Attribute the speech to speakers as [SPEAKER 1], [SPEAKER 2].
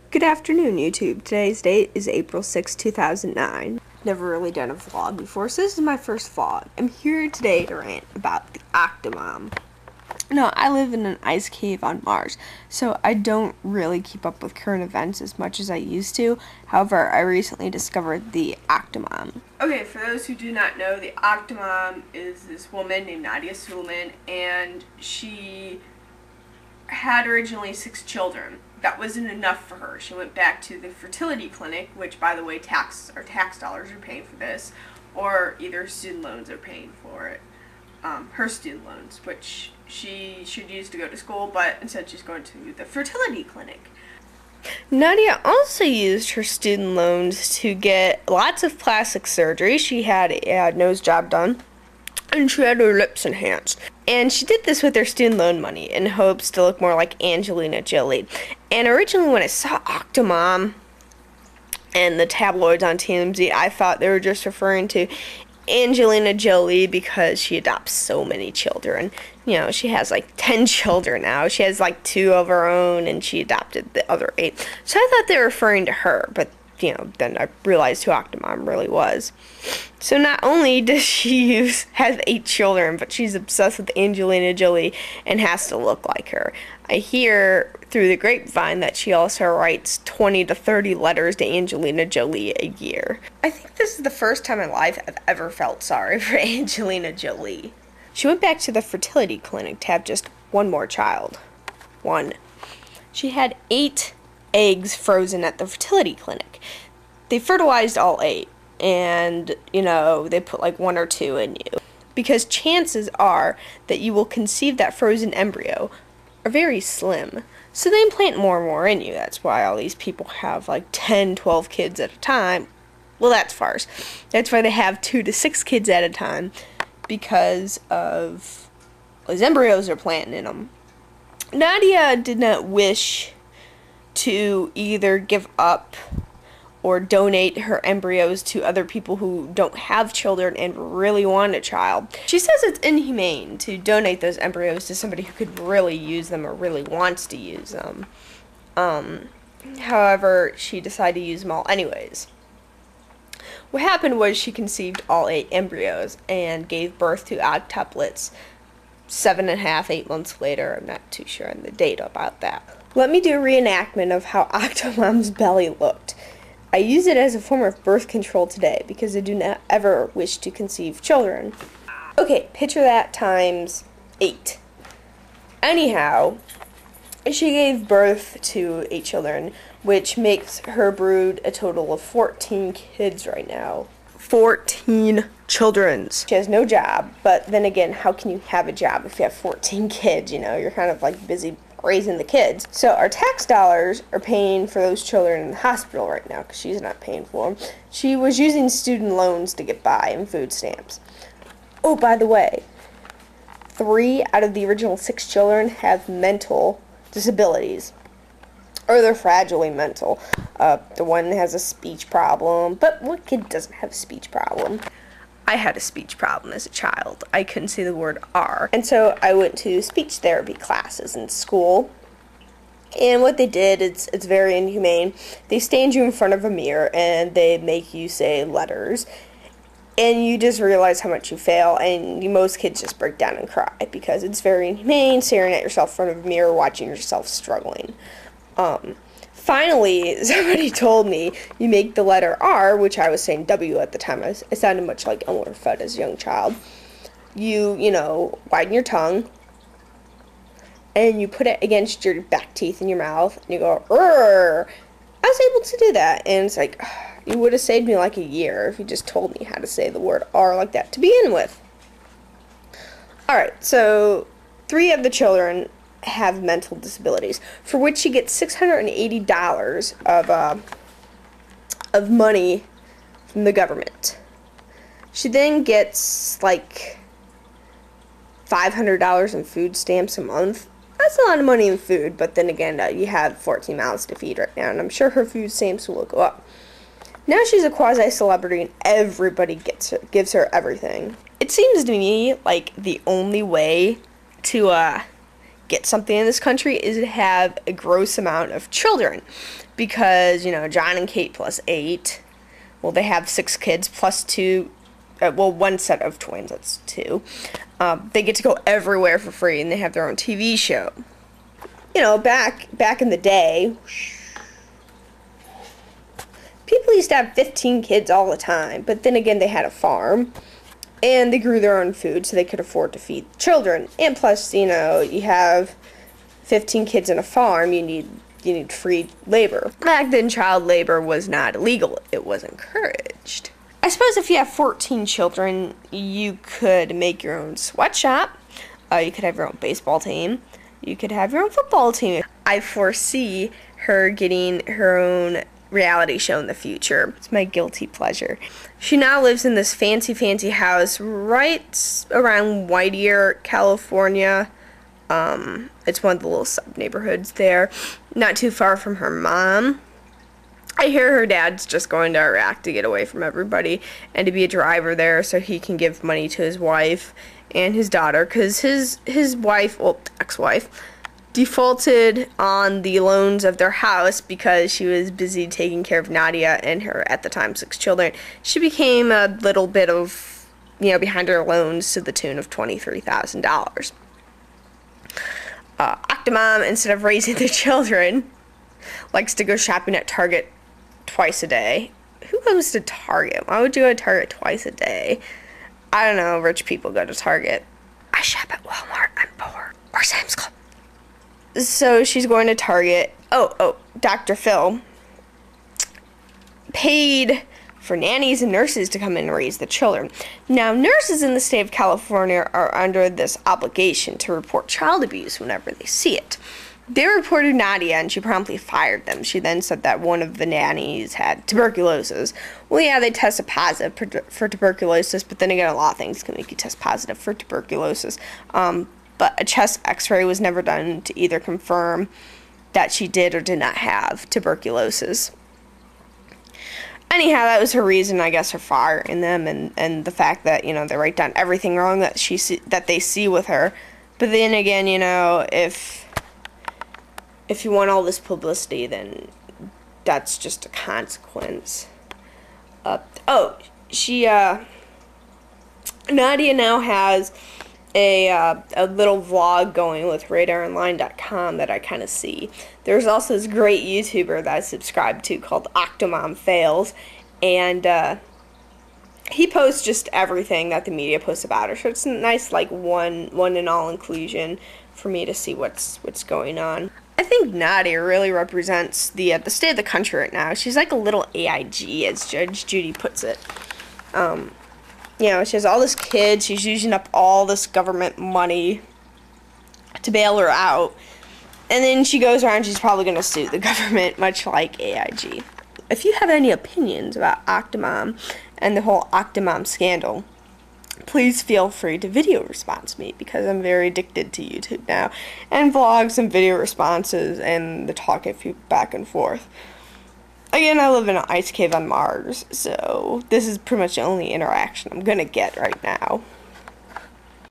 [SPEAKER 1] Good afternoon, YouTube. Today's date is April 6, 2009. Never really done a vlog before, so this is my first vlog. I'm here today to rant about the Octomom. Now, I live in an ice cave on Mars, so I don't really keep up with current events as much as I used to. However, I recently discovered the Octomom. Okay, for those who do not know, the Octomom is this woman named Naydia Suleman, and she had originally 6 children. That wasn't enough for her. She went back to the fertility clinic, which, by the way, tax dollars are paying for this, or either student loans are paying for it. Her student loans, which she should use to go to school, but instead she's going to the fertility clinic. Naydia also used her student loans to get lots of plastic surgery. She had a nose job done, and she had her lips enhanced. And she did this with her student loan money in hopes to look more like Angelina Jolie. And originally when I saw Octomom and the tabloids on TMZ, I thought they were just referring to Angelina Jolie because she adopts so many children. You know, she has like 10 children now. She has like 2 of her own, and she adopted the other 8. So I thought they were referring to her, but you know, then I realized who Octomom really was. So not only does she have 8 children, but she's obsessed with Angelina Jolie and has to look like her. I hear through the grapevine that she also writes 20 to 30 letters to Angelina Jolie a year. I think this is the first time in life I've ever felt sorry for Angelina Jolie. She went back to the fertility clinic to have just one more child. She had 8 eggs frozen at the fertility clinic. They fertilized all 8, and you know, they put like 1 or 2 in you, because chances are that you will conceive that frozen embryo are very slim. So they implant more and more in you. That's why all these people have like 10, 12 kids at a time. Well, that's farce. That's why they have 2 to 6 kids at a time, because of those embryos are planted in them. Naydia did not wish to either give up or donate her embryos to other people who don't have children and really want a child. She says it's inhumane to donate those embryos to somebody who could really use them or really wants to use them. However, she decided to use them all anyways. What happened was she conceived all 8 embryos and gave birth to octuplets 7.5, 8 months later. I'm not too sure on the date about that. Let me do a reenactment of how Octomom's belly looked. I use it as a form of birth control today because I do not ever wish to conceive children. Okay, picture that times 8. Anyhow, she gave birth to 8 children, which makes her brood a total of 14 kids right now. 14 children. She has no job, but then again, how can you have a job if you have 14 kids? You know, you're kind of like busy raising the kids. So our tax dollars are paying for those children in the hospital right now because she's not paying for them. She was using student loans to get by and food stamps. Oh, by the way, 3 out of the original 6 children have mental disabilities, or they're fragilely mental. The one has a speech problem, but what kid doesn't have a speech problem? I had a speech problem as a child. I couldn't say the word R. And so I went to speech therapy classes in school. And what they did, it's very inhumane. They stand you in front of a mirror and they make you say letters. And you just realize how much you fail, and most kids just break down and cry because it's very inhumane staring at yourself in front of a mirror, watching yourself struggling. Finally, somebody told me you make the letter R, which I was saying W at the time. I sounded much like Elmer Fudd as a young child. You know, widen your tongue, and you put it against your back teeth in your mouth, and you go, "Rrr." I was able to do that, and it's like, you would have saved me like a year if you just told me how to say the word R like that to begin with. Alright, so 3 of the children have mental disabilities, for which she gets $680 of money from the government. She then gets like $500 in food stamps a month. That's a lot of money in food, but then again, you have 14 mouths to feed right now, and I'm sure her food stamps will go up. Now she's a quasi-celebrity, and everybody gives her everything. It seems to me like the only way to get something in this country is to have a gross amount of children. Because, you know, John and Kate plus 8, well, they have 6 kids plus 2, well, one set of twins, that's 2. They get to go everywhere for free, and they have their own TV show. You know, back in the day, people used to have 15 kids all the time, but then again, they had a farm, and they grew their own food so they could afford to feed children. And plus, you know, you have 15 kids in a farm, you need free labor. Back then, child labor was not illegal, it was encouraged. I suppose if you have 14 children, you could make your own sweatshop, you could have your own baseball team, you could have your own football team. I foresee her getting her own reality show in the future. It's my guilty pleasure. She now lives in this fancy house right around Whittier, California. It's one of the little sub-neighborhoods there, not too far from her mom. I hear her dad's just going to Iraq to get away from everybody and to be a driver there so he can give money to his wife and his daughter, because his wife, well, ex-wife, defaulted on the loans of their house because she was busy taking care of Naydia and her, at the time, 6 children. She became a little bit of, you know, behind her loans to the tune of $23,000. Octomom, instead of raising the children, likes to go shopping at Target twice a day. Who goes to Target? Why would you go to Target twice a day? I don't know, rich people go to Target. I shop at Walmart, I'm poor. Or Sam's Club. So she's going to Target. Oh, Dr. Phil paid for nannies and nurses to come in and raise the children. Now, nurses in the state of California are under this obligation to report child abuse whenever they see it. They reported Naydia, and she promptly fired them. She then said that one of the nannies had tuberculosis. Well, yeah, they tested positive for tuberculosis, but then again, a lot of things can make you test positive for tuberculosis. But a chest x-ray was never done to either confirm that she did or did not have tuberculosis. Anyhow, that was her reason, I guess, for firing them, and the fact that, you know, they write down everything wrong that they see with her. But then again, you know, if you want all this publicity, then that's just a consequence. Naydia now has a little vlog going with RadarOnline.com that I kind of see. There's also this great YouTuber that I subscribe to called Octomom Fails, and he posts just everything that the media posts about her. So it's a nice, like, one and all inclusion for me to see what's going on. I think Naydia really represents the state of the country right now. She's like a little AIG, as Judge Judy puts it. You know, she has all this kids. She's using up all this government money to bail her out. And then she goes around, she's probably going to sue the government, much like AIG. If you have any opinions about Octomom and the whole Octomom scandal, please feel free to video response me, because I'm very addicted to YouTube now, and vlogs and video responses and the talking back and forth. Again, I live in an ice cave on Mars, so this is pretty much the only interaction I'm gonna get right now.